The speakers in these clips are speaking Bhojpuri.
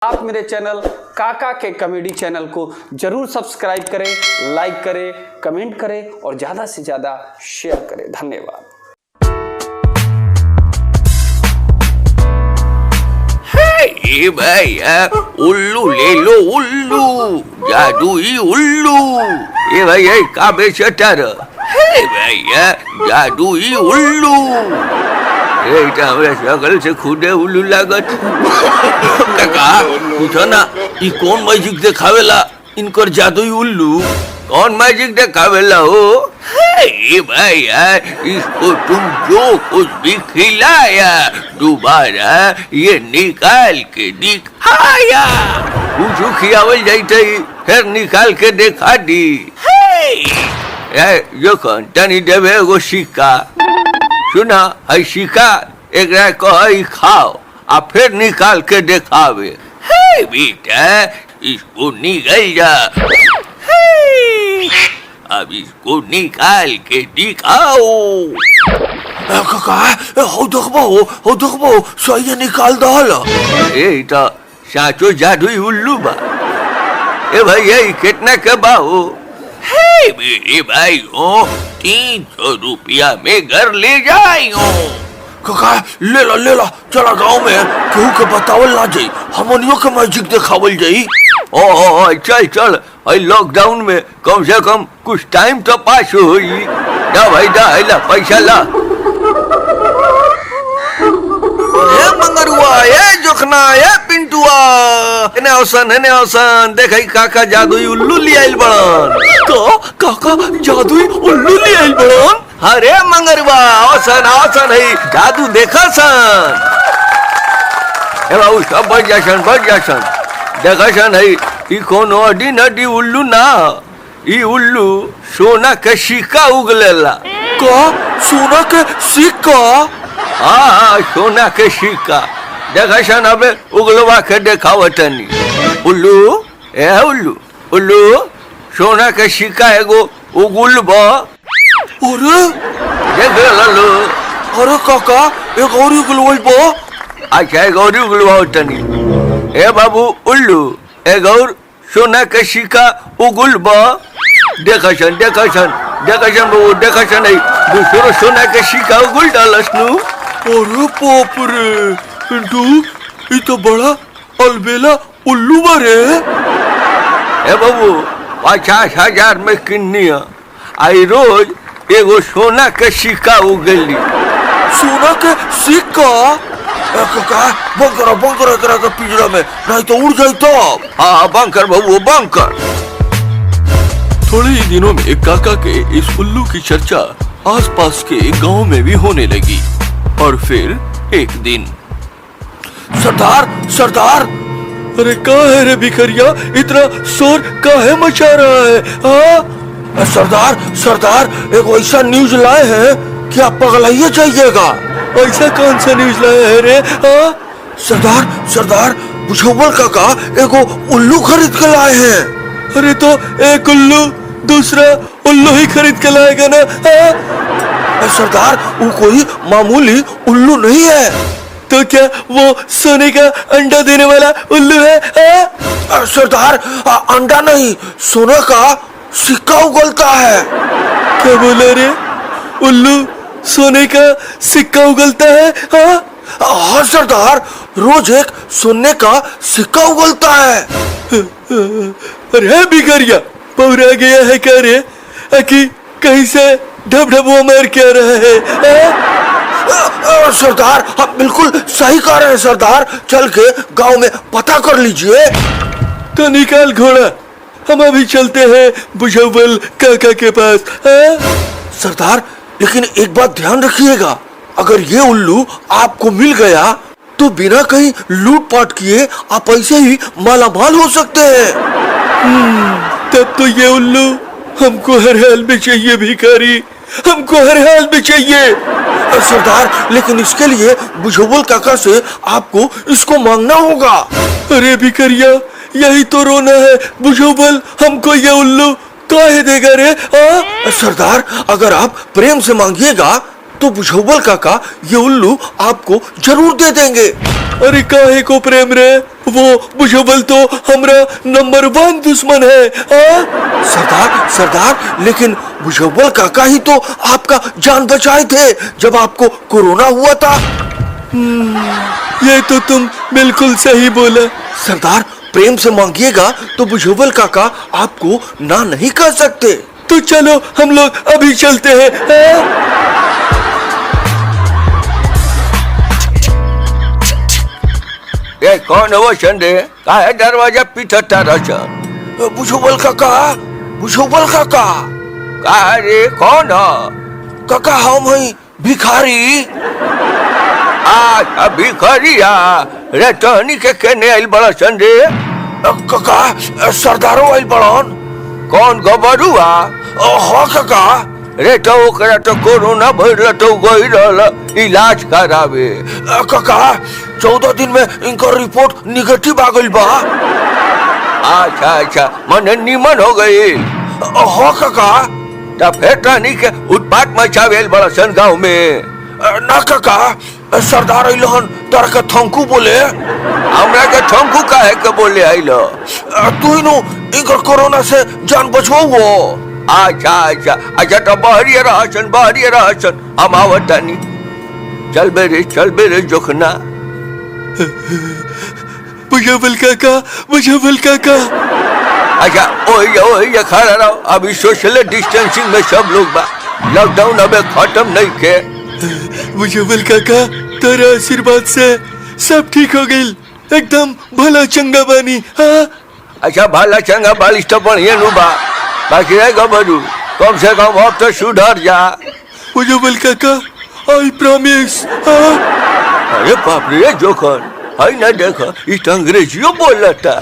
आप मेरे चैनल काका के कॉमेडी चैनल को जरूर सब्सक्राइब करें, लाइक करें, कमेंट करें और ज़्यादा से ज़्यादा शेयर करें। धन्यवाद। ए भैया उल्लू ले लो, उल्लू जादुई उल्लू। ए भैया का बेचता रह। हे भैया जादुई उल्लू। এটা আমরা সকাল से खुदे उल्लू लागत। काका पूछो ना ई कौन मैजिक दिखावेला इनकर जादुई उल्लू? कौन मैजिक दिखावेला हो? हे भैया इसको तुम जो कुछ भी खिलाया दोबारा ये निकाल के दिखाया। कुछ खियावल जाते फिर निकाल के दिखा दी। जो कौन तनी देवे एगो सिक्का। सुना है सिक्का एक कह खाओ आ फिर निकाल के दिखावे। हे बेटा इसको निकल जा। अब इसको निकाल के दिखाओ। काका हो देखबो सही निकाल दहल। ए तो साचो जादुई उल्लू बा। ए भैया कितना के बा हो? हे मेरे भाई हो 300 रुपया में घर ले जाइयो। काका ले ला चला गांव में केहू के बतावल ना जाई, हमनियों के मैजिक दिखावल जाई। ओ चल लॉकडाउन में कम से कम कुछ टाइम तो पास होई। ना भाई ला पैसा ला। ए मंगरुआ ए जोखना ए पिंटुआ एने औसन देख काका जादुई उल्लू ले आइल बड़न। काका जादुई उल्लू ले आइल बड़न। अरे मंगरुआ औसन है जादू देखा सन। ए बाबू सब बढ़ जासन देखा सन है ई कोनो नडी उल्लू ना। ई उल्लू सोना के सिक्का उगलेला। का सोना के सिक्का? हाँ सोना के सिक्का देखा सन अब उगलवा के देखावतनी। उल्लू ए उल्लू सोना के सिक्का एगो उगुलबा। अरे देख लो। अरे काका एक और उगलबा। अच्छा एक और उगलवातनी। ए बाबू उल्लू एक और सोना के सिक्का उगुलबा। देखा सन बाबू देखा सन है दूसरो सोना के सिक्का उगुल डालस नु। अरे बाप रे पिंटू ये तो बड़ा अलबेला उल्लू बारे। ए बाबू 50,000 में किन्नी आई रोज एगो सोना के सिक्का उगली। सोना के सिक्का? काका बंकर करा के पिंजरा में नहीं तो उड़ जाए तो। हाँ बंकर बाबू बंकर। थोड़े ही दिनों में काका के इस उल्लू की चर्चा आसपास के गांव में भी होने लगी। और फिर एक दिन सरदार अरे क्या है रे भिखरिया इतना शोर काहे मचा रहा है? हाँ सरदार एक ऐसा न्यूज लाए हैं कि आप पगलाइए जाइएगा। ऐसा कौन सा न्यूज लाया है रे? हाँ सरदार बुझौल काका एगो उल्लू खरीद के लाए हैं। अरे तो एक उल्लू दूसरा उल्लू ही खरीद के लाएगा ना? हाँ सरदार वो कोई मामूली उल्लू नहीं है। तो क्या वो सोने का अंडा देने वाला उल्लू है? सरदार अंडा नहीं सोने का सिक्का उगलता है। क्या बोला रे? उल्लू सोने का सिक्का उगलता है? हाँ सरदार रोज एक सोने का सिक्का उगलता है। अरे भिखरिया पौरा गया है क्या रे? कि कहीं से ढबढबुआ मार क्या रहा है? सरदार आप बिल्कुल सही कह रहे हैं सरदार, चल के गांव में पता कर लीजिए। तो निकाल घोड़ा, हम अभी चलते हैं बुझौल काका के पास। सरदार लेकिन एक बात ध्यान रखिएगा, अगर ये उल्लू आपको मिल गया तो बिना कहीं लूटपाट किए आप ऐसे ही मालामाल हो सकते हैं। तब तो ये उल्लू हमको हर हाल में चाहिए भिखारी, हमको हर हाल में चाहिए। सरदार लेकिन इसके लिए बुझौल काका से आपको इसको मांगना होगा। अरे भिखरिया यही तो रोना है, बुझौल हमको ये उल्लू काहे देगा रे? सरदार अगर आप प्रेम से मांगिएगा तो बुझौबल काका ये उल्लू आपको जरूर दे देंगे। अरे काहे को प्रेम रे, वो बुझौबल तो हमरा नंबर 1 दुश्मन है। सरदार लेकिन बुझौबल काका ही तो आपका जान बचाए थे जब आपको कोरोना हुआ था। ये तो तुम बिल्कुल सही बोला। सरदार प्रेम से मांगिएगा तो बुझौबल काका आपको ना नहीं कर सकते। तो चलो हम लोग अभी चलते हैं। ए कौन हो संडे? काहे दरवाजा पीटता रह? बुझौबल काका, बुझौबल काका। का रे कौन हो? काका हम हैं भिखारी। आ भिखारिया रे टहनी के केने आइल बड़ा संडे? काका सरदारो आइल बड़न। कौन गबरुआ? हाँ काका। रे तो ओकरा तो कोरोना भइल तो गई रहल इलाज करावे। काका 14 दिन में इनका रिपोर्ट निगेटिव आ गई बा। अच्छा मने निमन हो गई। हाँ काका। तब फिर टहनी के उत्पात मचावे बड़ा सन गाँव में। ना काका सरदार अइलन तार के थंकू बोले। हमरा के थंकू काहे के बोले आइलो? तू नु इनका कोरोना से जान बचवाओ। अच्छा तो बहरिए रहसन हम आवत तानी। चल बे रे जोखना। बुझौबल काका। अच्छा ओए खड़ा रहो, अभी सोशल डिस्टेंसिंग में सब लोग बा। लॉकडाउन अबे खत्म नहीं के। बुझौबल काका तेरा आशीर्वाद से सब ठीक हो गई, एकदम भला चंगा बानी। हाँ अच्छा भला चंगा बालिश तो बढ़िया नु बा, बाकी रह गबरू कम से कम अब तो सुधर जा। बुझौबल काका आई प्रॉमिस। अरे बाप रे जोखन, हाई ना देखा इस अंग्रेजियों बोलता।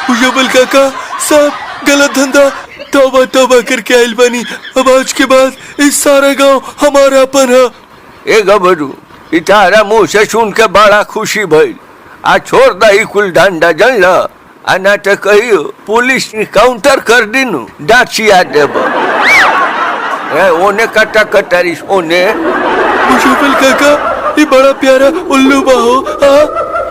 बुझौबल काका सब गलत धंधा तौबा करके आइल बानी। अब आज के बाद इस सारा गांव हमारा अपन है। ए गबरू इतारा मुँह से सुन के बड़ा खुशी भइल। आ छोड़ दही कुल धंधा जन आ ना तो कहियो पुलिस काउंटर कर दिनु डांचिया देब। ओने कटा कटारिस ओने। बुझौबल काका ये बड़ा प्यारा उल्लू बाहो।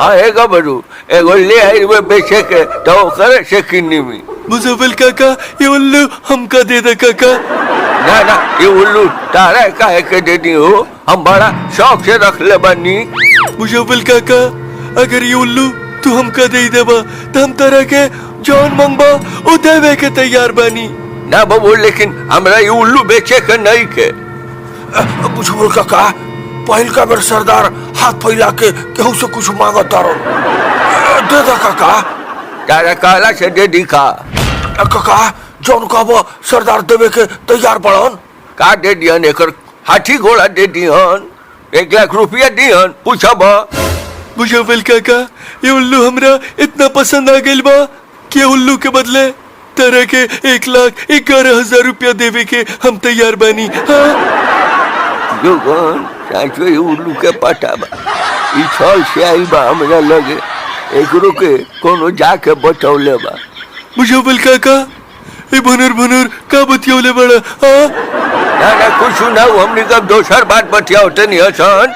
हाँ ए गबरू एगो ले आई वे बेचे के तो करे से किन्नी में। बुझौबल काका ये उल्लू हमका दे दे काका। ना ये उल्लू तारा काहे के दे दी हो, हम बड़ा शौक से रख ले बनी। बुझौबल काका अगर ये उल्लू तू हमका दे देबा तो हम तरह के जौन मंगबा ओ देवे के तैयार बानी। ना बाबू लेकिन हमरा ये उल्लू बेचे के नहीं के। बुझौबल काका पहल का बेर सरदार हाथ फैला के केहू से कुछ मांगता रहो। दे दे काका। तारा काला से दे दी का। काका जौन कहबो सरदार देवे के तैयार पड़न। का दे दियन एकर हाथी घोड़ा दे दियन, 1 लाख रुपया दियन पूछब। बुझौबल काका ये उल्लू हमरा इतना पसंद आ गइल बा कि उल्लू के बदले तरह के 1,11,000 रुपया देवे के हम तैयार बानी। हाँ जोगन साचो ये उल्लू के पता बा, ई छल से आई बा हमरा लगे, एकरो के कोनो जाके बतौले बा। बुझौबल काका ये भनर का बतियौले बड़ा। ना कुछ ना हमनी का दोसर बात बतियाओ तनी हसन।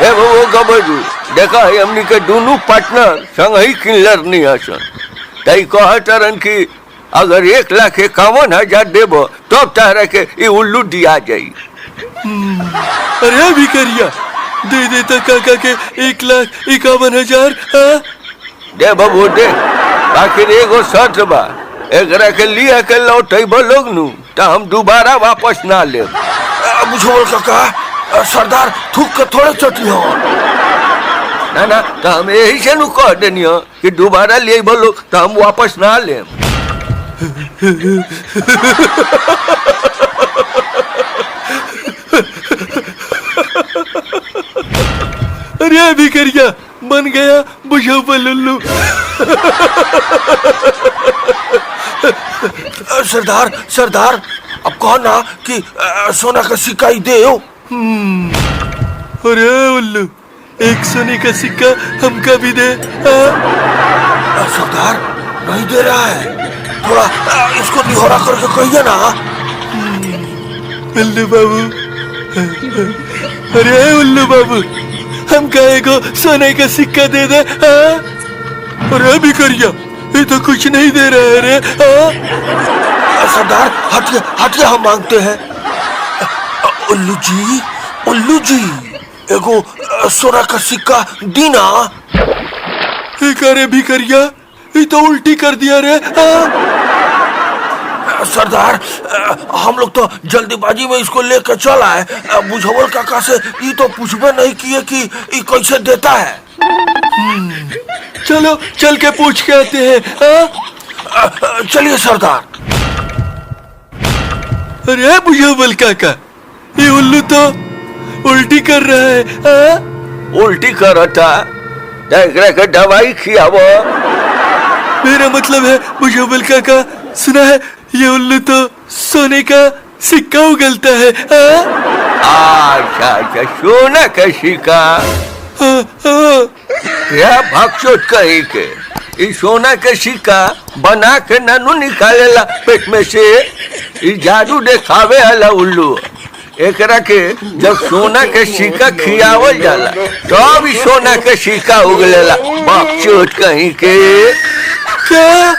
ए वो गबरू देखा है हमनी के दोनों पार्टनर संग ही किलर नहीं हसन। तई कहतरन कि अगर 1,51,000 देबो तब तारा के ये उल्लू दिया जाई। अरे भिखारिया दे देता काका के 1,51,000। दे बाबू दे, बाकी एगो शर्त बा, एकरा के लिया के लौटेबो लोग नु तो हम दोबारा वापस ना लेब। बुझौबल काका सरदार थूक के थोड़े चटी हो। ना तो हम यही से नु कह देनी हो कि दोबारा ले बोलो तो हम वापस ना लेब। अरे भिखारिया बन गया बुझौबल उल्लू। सरदार अब कहो ना कि सोना का सिक्का ही दे। अरे उल्लू 1 सोने का सिक्का हमका भी दे। सरदार नहीं दे रहा है, थोड़ा इसको निहोरा करके कहिए ना। उल्लू बाबू अरे उल्लू बाबू, हम काहे को सोने का सिक्का दे दे? हाँ? अरे भिखरिया, ये तो कुछ नहीं दे रहे रे। हाँ? सरदार हटिए हटिए, हम मांगते हैं। उल्लू जी एगो सोना का सिक्का दीना। अरे भिखरिया, ये तो उल्टी कर दिया रे। हाँ? सरदार हम लोग तो जल्दीबाजी में इसको लेकर चल आए। बुझावल काका से ये तो पूछबे नहीं किए कि ये कैसे देता है। चलो चल के पूछ के आते हैं। हाँ? चलिए सरदार। अरे बुझावल काका, ये उल्लू तो उल्टी कर रहा है। हाँ? उल्टी करता का दवाई खियावो। मेरा मतलब है बुझावल काका, सुना है ये उल्लू तो सोने का सिक्का उगलता है। हाँ? अच्छा, सोना का सिक्का। हाँ, हाँ। यह भक्षोट कही के ई सोना के सिक्का बना के ननू निकालेला पेट में से। ई जादू देखावे वाला उल्लू। एकरा के जब सोना के सिक्का खियावल जाला तब ई सोना के सिक्का उगलेला। भक्षोट कहीं के। क्या?